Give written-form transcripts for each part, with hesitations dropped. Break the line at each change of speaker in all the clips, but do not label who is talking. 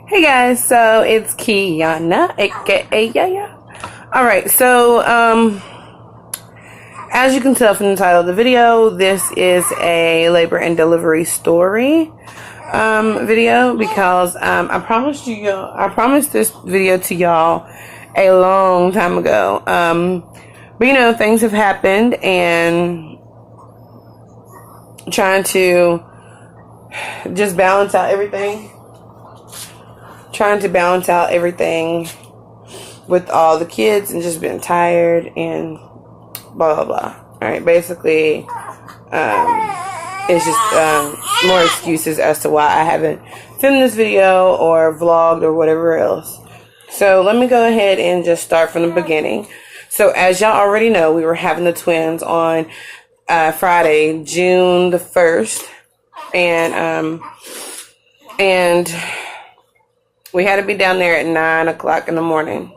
Hey guys, so it's Kiyanna, aka Yaya. Alright, so as you can tell from the title of the video, this is a labor and delivery story video because I promised this video to y'all a long time ago. But you know, things have happened and trying to just balance out everything. Trying to balance out everything with all the kids and just being tired and blah blah blah. Alright, basically it's just more excuses as to why I haven't filmed this video or vlogged or whatever else. So let me go ahead and just start from the beginning. So as y'all already know, we were having the twins on Friday, June the 1st, and we had to be down there at 9 o'clock in the morning,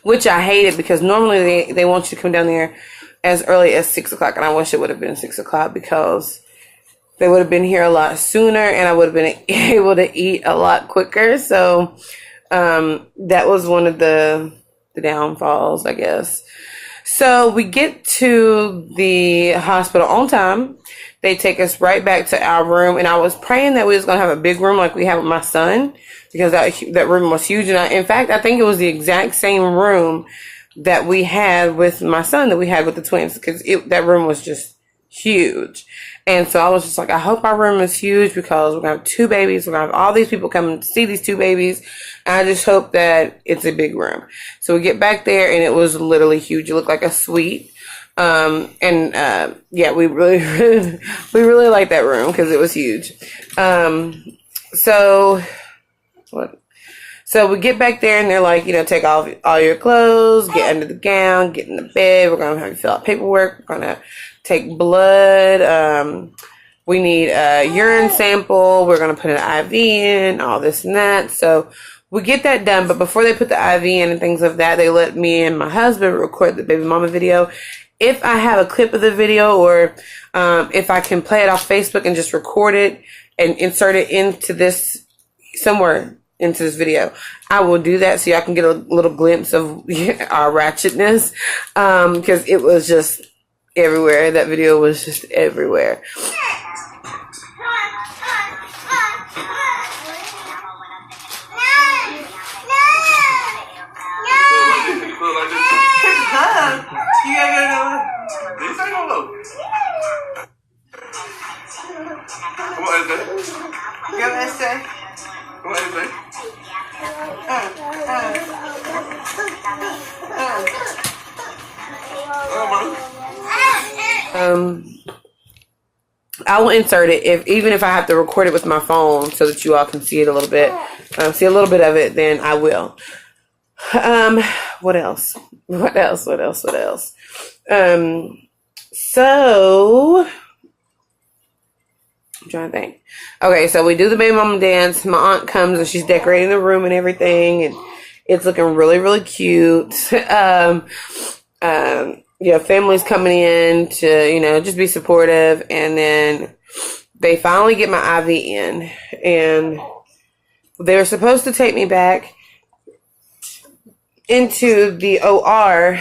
which I hated because normally they want you to come down there as early as 6 o'clock, and I wish it would have been 6 o'clock because they would have been here a lot sooner and I would have been able to eat a lot quicker. So that was one of the downfalls, I guess. So we get to the hospital on time. They take us right back to our room, and I was praying that we was going to have a big room like we have with my son, because that room was huge. And in fact, I think it was the exact same room that we had with my son that we had with the twins, because that room was just huge. And so I was just like, I hope our room is huge because we're going to have two babies. We're going to have all these people come and see these two babies. And I just hope that it's a big room. So we get back there, and it was literally huge. It looked like a suite. Yeah, we really liked that room because it was huge. So we get back there, and they're like, you know, take off all your clothes, get under the gown, get in the bed. We're going to have you fill out paperwork. We're going to take blood. We need a urine sample. We're going to put an IV in, all this and that. So we get that done. But before they put the IV in and things of that, they let me and my husband record the baby mama video. If I have a clip of the video, or if I can play it off Facebook and just record it and insert it into this, somewhere into this video, I will do that so y'all can get a little glimpse of our ratchetness, because it was just everywhere. That video was just everywhere. You gotta go. These ain't gonna look. Come on, AJ. Go, AJ. Come on, AJ. I will insert it even if I have to record it with my phone so that you all can see it a little bit. See a little bit of it, then I will. What else? So I'm trying to think. Okay, so we do the baby mama dance. My aunt comes and she's decorating the room and everything, and it's looking really, really cute. Family's coming in to, you know, just be supportive, and then they finally get my IV in, and they were supposed to take me back into the OR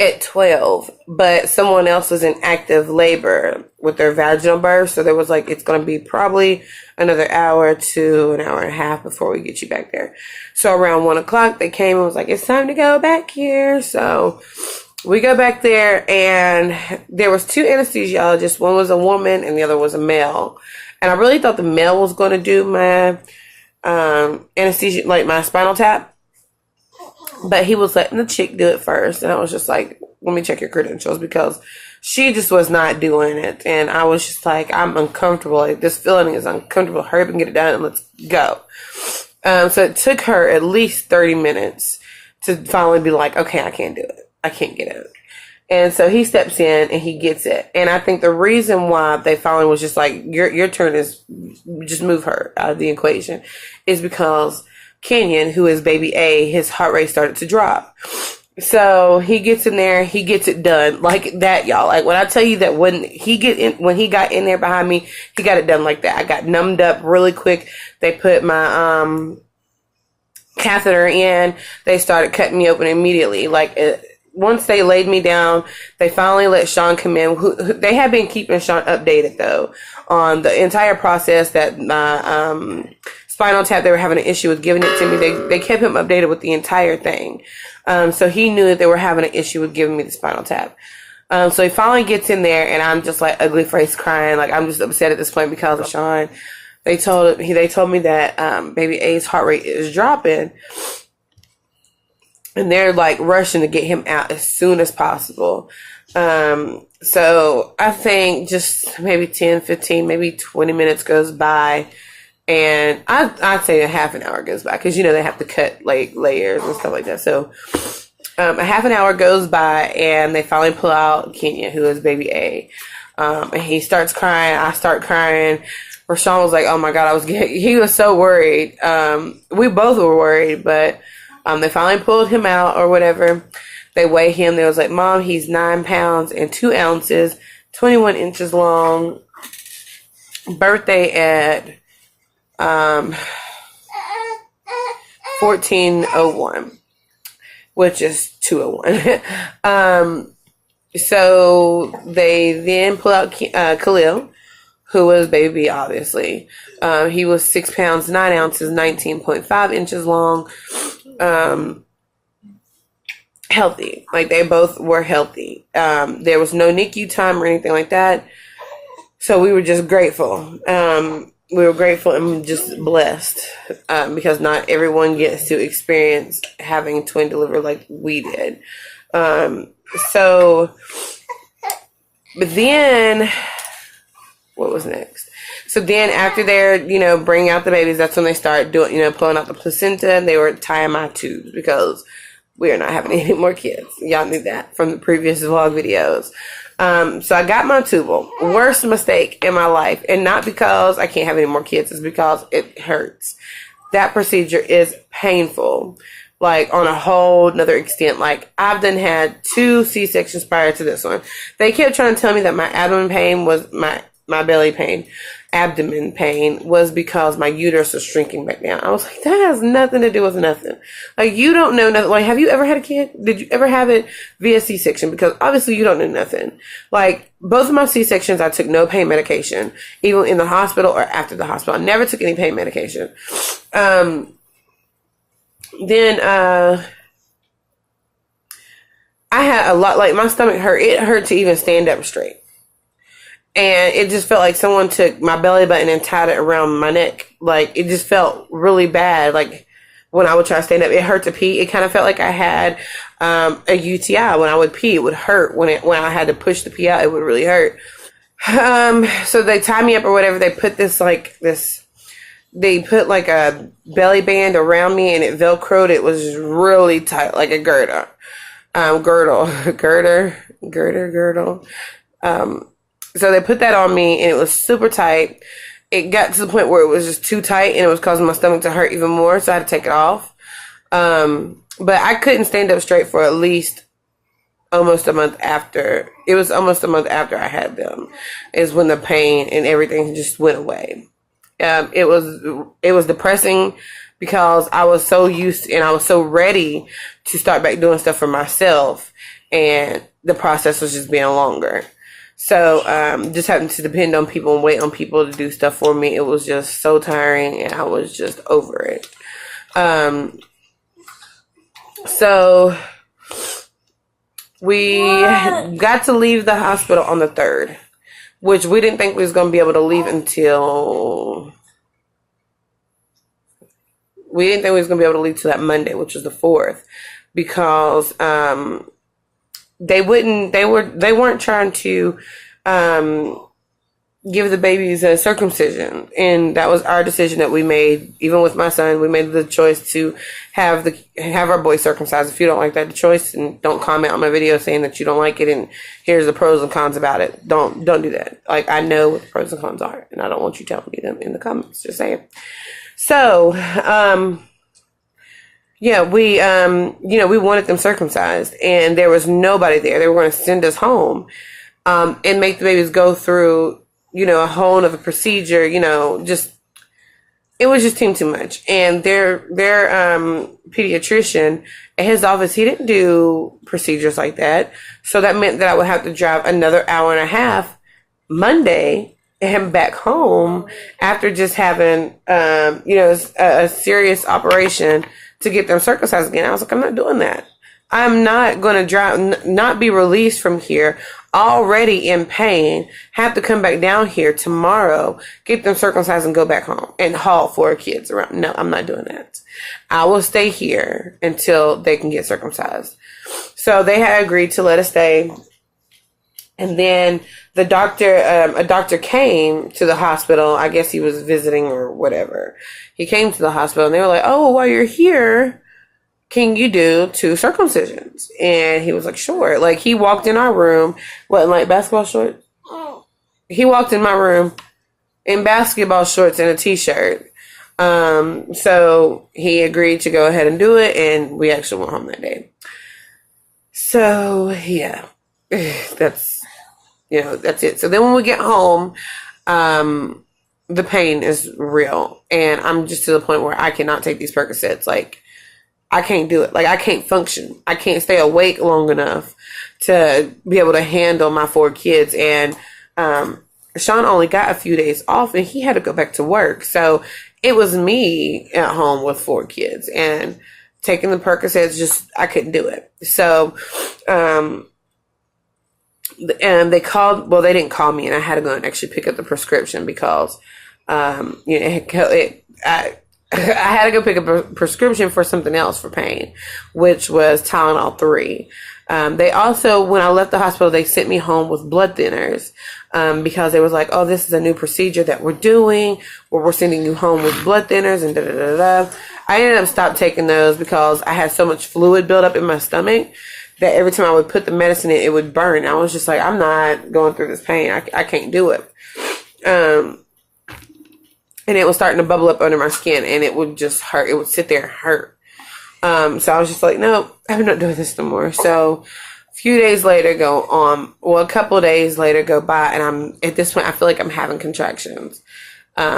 at 12, but someone else was in active labor with their vaginal birth, so there was like, it's going to be probably another hour to an hour and a half before we get you back there. So around 1 o'clock they came and was like, it's time to go back here. So we go back there, and there was two anesthesiologists. One was a woman and the other was a male, and I really thought the male was going to do my anesthesia, like my spinal tap, but he was letting the chick do it first, and I was just like, let me check your credentials, because she just was not doing it, and I was just like, I'm uncomfortable, like this feeling is uncomfortable, hurry up and get it done and let's go. So it took her at least 30 minutes to finally be like, okay, I can't do it, I can't get it. And so he steps in and he gets it. And I think the reason why they finally was just like, your turn is, just move her out of the equation, is because Kenyon, who is baby A, his heart rate started to drop. So he gets in there, he gets it done like that, y'all. Like when I tell you that when he got in there behind me, he got it done like that. I got numbed up really quick. They put my catheter in. They started cutting me open immediately. Like once they laid me down, they finally let Shawn come in. They had been keeping Shawn updated though on the entire process. That my spinal tap, they were having an issue with giving it to me. They kept him updated with the entire thing. So he knew that they were having an issue with giving me the spinal tap. So he finally gets in there, and I'm just like ugly face crying. Like I'm just upset at this point because of Shawn. They told me that baby A's heart rate is dropping, and they're like rushing to get him out as soon as possible. So I think just maybe 10, 15, maybe 20 minutes goes by. And I'd say a half an hour goes by because, they have to cut like layers and stuff like that. So a half an hour goes by and they finally pull out Kenyon, who is baby A. And he starts crying. I start crying. Shawn was like, oh my God, he was so worried. We both were worried, but they finally pulled him out or whatever. They weigh him. They was like, Mom, he's 9 pounds and 2 ounces, 21 inches long. Birthday at 1401, which is 201. So they then pull out Khalil, who was baby, obviously. He was 6 pounds, 9 ounces, 19.5 inches long. Healthy. Like they both were healthy. There was no NICU time or anything like that. So we were just grateful. We were grateful and just blessed because not everyone gets to experience having twin delivery like we did. But then, what was next? So then after they're, bringing out the babies, that's when they start doing, pulling out the placenta, and they were tying my tubes because we are not having any more kids. Y'all knew that from the previous vlog videos. So I got my tubal. Worst mistake in my life. And not because I can't have any more kids. It's because it hurts. That procedure is painful. Like on a whole nother extent. Like I've had 2 C-sections prior to this one. They kept trying to tell me that my abdomen pain was my belly pain. Abdomen pain was because my uterus was shrinking back down. I was like, that has nothing to do with nothing. Like, you don't know nothing. Like, have you ever had a kid? Did you ever have it via C-section? Because obviously you don't know nothing. Like, both of my C-sections, I took no pain medication, even in the hospital or after the hospital. I never took any pain medication. Then I had a lot, like, my stomach hurt. It hurt to even stand up straight. And it just felt like someone took my belly button and tied it around my neck. Like, it just felt really bad. Like, when I would try to stand up, it hurt to pee. It kind of felt like I had a UTI. When I would pee, it would hurt. When I had to push the pee out, it would really hurt. So they tied me up or whatever. They put they put like a belly band around me and it Velcroed. It was really tight, like a girdle. So they put that on me and it was super tight. It got to the point where it was just too tight and it was causing my stomach to hurt even more. So I had to take it off. But I couldn't stand up straight for at least almost a month after. It was almost a month after I had them is when the pain and everything just went away. It was depressing because I was so used and I was so ready to start back doing stuff for myself, and the process was just being longer. So just having to depend on people and wait on people to do stuff for me, it was just so tiring and I was just over it. So we got to leave the hospital on the 3rd, which we didn't think we was going to be able to leave until... We didn't think we was going to be able to leave till that Monday, which was the 4th, because they weren't trying to give the babies a circumcision, and that was our decision that we made. Even with my son, we made the choice to have our boy circumcised. If you don't like that choice, and don't comment on my video saying that you don't like it and here's the pros and cons about it. Don't do that. Like, I know what the pros and cons are, and I don't want you telling me them in the comments. Just saying. So Yeah, we wanted them circumcised, and there was nobody there. They were going to send us home, and make the babies go through, a whole other procedure, just, it was just too much. And their pediatrician at his office, he didn't do procedures like that. So that meant that I would have to drive another hour and a half Monday and back home after just having, a serious operation to get them circumcised again. I was like, I'm not doing that. I'm not going to drive, not be released from here already in pain, have to come back down here tomorrow, get them circumcised and go back home and haul 4 kids around. No, I'm not doing that. I will stay here until they can get circumcised. So they had agreed to let us stay. And then the doctor, a doctor came to the hospital. I guess he was visiting or whatever. He came to the hospital and they were like, oh, while you're here, can you do 2 circumcisions? And he was like, sure. Like, he walked in our room, in like basketball shorts? He walked in my room in basketball shorts and a t-shirt. So he agreed to go ahead and do it, and we actually went home that day. So, yeah, that's it. So then when we get home, the pain is real, and I'm just to the point where I cannot take these Percocets. Like, I can't do it. Like, I can't function. I can't stay awake long enough to be able to handle my 4 kids. And Shawn only got a few days off, and he had to go back to work. So it was me at home with 4 kids, and taking the Percocets, I couldn't do it. So, and they called, well, they didn't call me, and I had to go and actually pick up the prescription because, I had to go pick up a prescription for something else for pain, which was Tylenol 3. They also, when I left the hospital, they sent me home with blood thinners, because they was like, oh, this is a new procedure that we're doing, where we're sending you home with blood thinners and da-da-da-da. I ended up stopped taking those because I had so much fluid build up in my stomach that every time I would put the medicine in, it would burn. I was just like, I'm not going through this pain. I can't do it. And it was starting to bubble up under my skin, and it would just hurt. It would sit there and hurt. So I was just like, no, I'm not doing this no more. So a few days later a couple of days later go by, and at this point, I feel like I'm having contractions,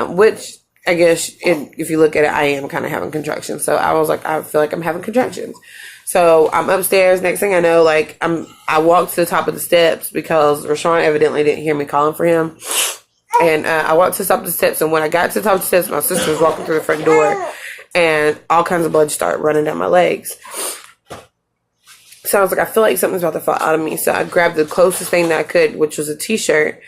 which I guess if you look at it, I am kind of having contractions. So I was like, I feel like I'm having contractions. So I'm upstairs. Next thing I know, I walked to the top of the steps because Rashawn evidently didn't hear me calling for him. And I walked to the top of the steps, and when I got to the top of the steps, my sister was walking through the front door, and all kinds of blood started running down my legs. So I was like, I feel like something's about to fall out of me. So I grabbed the closest thing that I could, which was a t-shirt,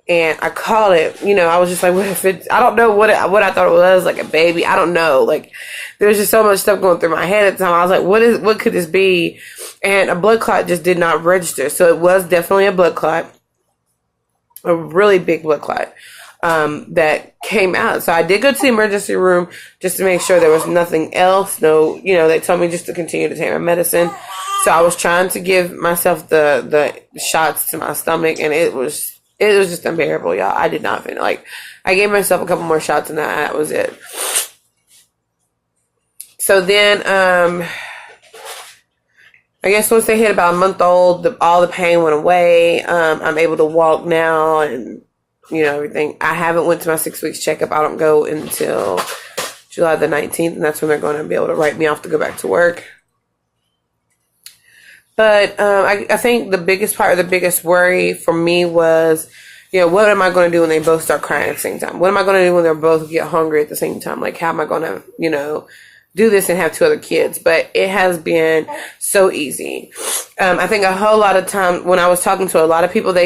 and I called it. I was just like, what if it's, I don't know what I thought it was, like a baby. I don't know. Like, there's just so much stuff going through my head at the time. I was like, what could this be? And a blood clot just did not register. So it was definitely a blood clot. A really big blood clot that came out. So I did go to the emergency room just to make sure there was nothing else. No, they told me just to continue to take my medicine. So I was trying to give myself the shots to my stomach, and it was just unbearable, y'all. I did not feel like I gave myself a couple more shots, and that was it. So then, I guess once they hit about a month old, all the pain went away. I'm able to walk now and, everything. I haven't went to my 6 weeks checkup. I don't go until July the 19th, and that's when they're going to be able to write me off to go back to work. But I think the biggest worry for me was, what am I going to do when they both start crying at the same time? What am I going to do when they both get hungry at the same time? Like, how am I going to, do this and have 2 other kids? But it has been so easy. I think a whole lot of time when I was talking to a lot of people,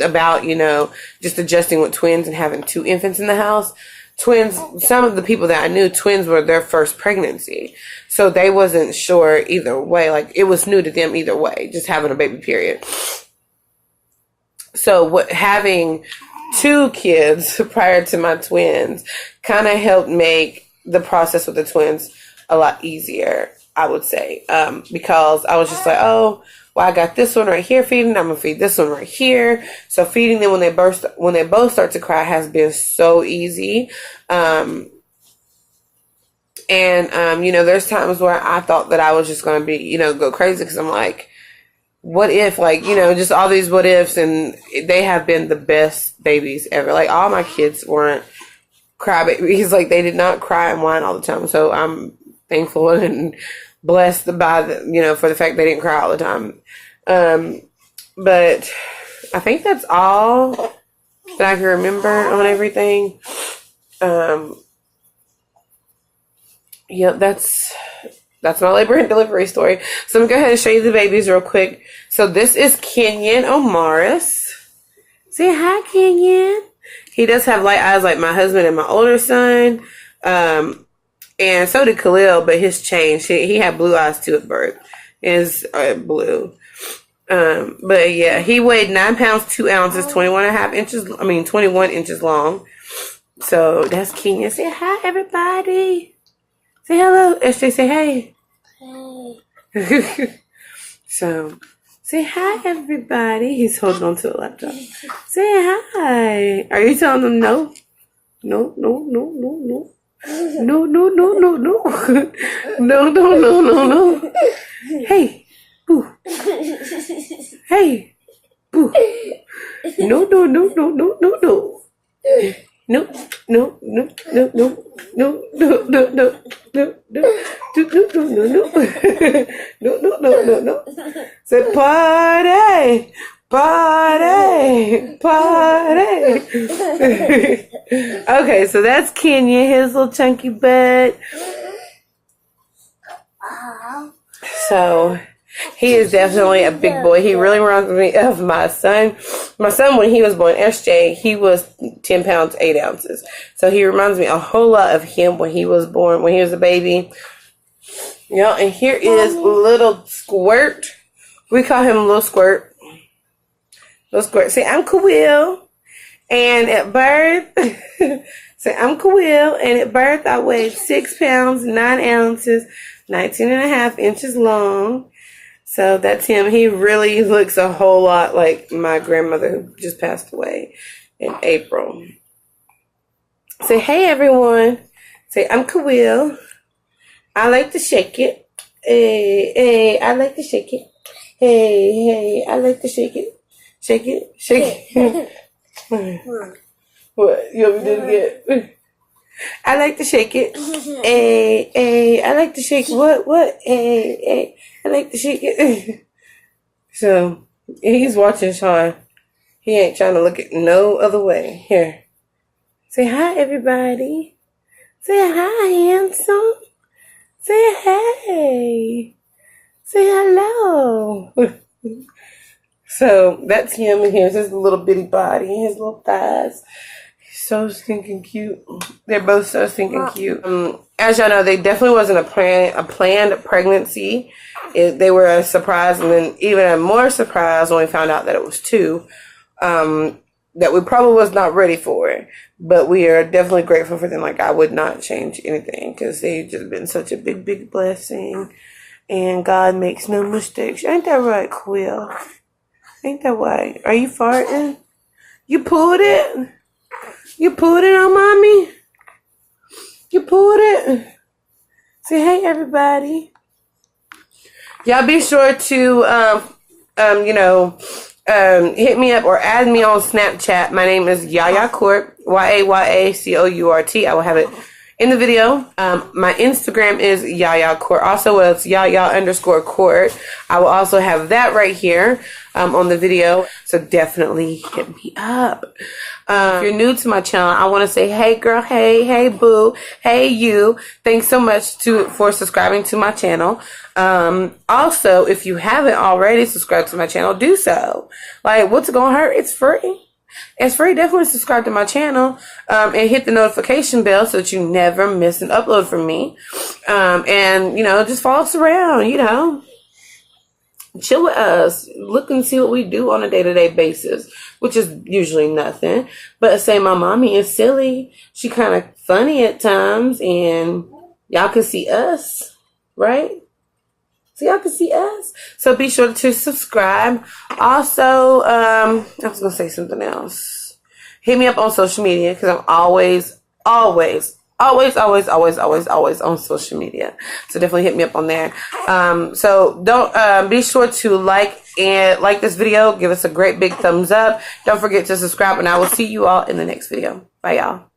about just adjusting with twins and having 2 infants in the house. Twins, some of the people that I knew, twins were their first pregnancy. So they wasn't sure either way. Like, it was new to them either way, just having a baby, period. So having 2 kids prior to my twins kind of helped make the process with the twins a lot easier, I would say, because I was just like, oh, well, I got this one right here feeding, I'm gonna feed this one right here. So feeding them when they both start to cry has been so easy, and And, you know, there's times where I thought that I was just going to be, you know, go crazy because I'm like, what if, like, you know, just all these what ifs, and they have been the best babies ever. Like, all my kids weren't crybabies. Like, they did not cry and whine all the time. So I'm thankful and blessed by you know, for the fact they didn't cry all the time. But I think that's all that I can remember on everything. Yeah, that's my labor and delivery story. So I'm going to go ahead and show you the babies real quick. So this is Kenyon Omaris. Say hi, Kenyon. He does have light eyes like my husband and my older son. And so did Khalil, but his changed. He had blue eyes too at birth. His blue. But yeah, he weighed 9 pounds, 2 ounces, 21 inches long. So that's Kenyon. Say hi, everybody. Say hello. SJ, say hey. Hey. So, say hi, everybody. He's holding on to the laptop. Say hi. Are you telling them no? No, no, no, no, no. No, no, no, no, no. No, no, no, no, no. Hey. Boo. Hey. Boo. No, no, no, no, no, no, no. No, no, no, no, no, no, no, no, no, no, no, no, no, no, no. Say party, party, party. Okay, so that's Kenyon, his little chunky butt. So he is definitely a big boy. He really reminds me of my son. My son, when he was born, SJ, he was 10 pounds, 8 ounces. So he reminds me a whole lot of him when he was born, when he was a baby. You know, and here is little Squirt. We call him Little Squirt. Little Squirt. Say, I'm Khalil. And at birth, say, I'm Khalil. And at birth, I weighed 6 pounds, 9 ounces, 19.5 inches long. So that's him. He really looks a whole lot like my grandmother who just passed away in April. Say, hey, everyone. Say, I'm Khalil. I like to shake it. Hey, hey, I like to shake it. Hey, hey, I like to shake it. Shake it, shake it. What? You want me to do it again? I like to shake it. Hey, hey, I like to shake what? Hey, hey, I like to shake it. So, he's watching Shawn. He ain't trying to look at no other way. Here. Say hi, everybody. Say hi, handsome. Say hey. Say hello. So, that's him, and here's his little bitty body, his little thighs. So stinking cute. They're both so stinking cute. As y'all know, they definitely wasn't a planned pregnancy. They were a surprise, and then even a more surprise when we found out that it was 2. That we probably was not ready for. But we are definitely grateful for them. Like, I would not change anything because they've just been such a big, big blessing. And God makes no mistakes. Ain't that right, Quill? Ain't that right? Are you farting? You pulled it? You pulled it on mommy? You pulled it? Say hey, everybody. Y'all be sure to, hit me up or add me on Snapchat. My name is Yaya Court, YAYACOURT. I will have it in the video. My Instagram is Yaya Court. Also, it's Yaya_Court. I will also have that right here on the video. So definitely hit me up. If you're new to my channel, I want to say, hey girl, hey boo, hey you. Thanks so much for subscribing to my channel. Also, if you haven't already subscribed to my channel, do so. Like, what's it gonna hurt? It's free. It's free. Definitely subscribe to my channel and hit the notification bell so that you never miss an upload from me. And, just follow us around, chill with us. Look and see what we do on a day-to-day basis, which is usually nothing. But say my mommy is silly. She kind of funny at times, and y'all can see us, right? So y'all can see us. So be sure to subscribe. Also, I was going to say something else. Hit me up on social media because I'm always always on social media. So definitely hit me up on there. So don't be sure to like this video. Give us a great big thumbs up. Don't forget to subscribe, and I will see you all in the next video. Bye, y'all.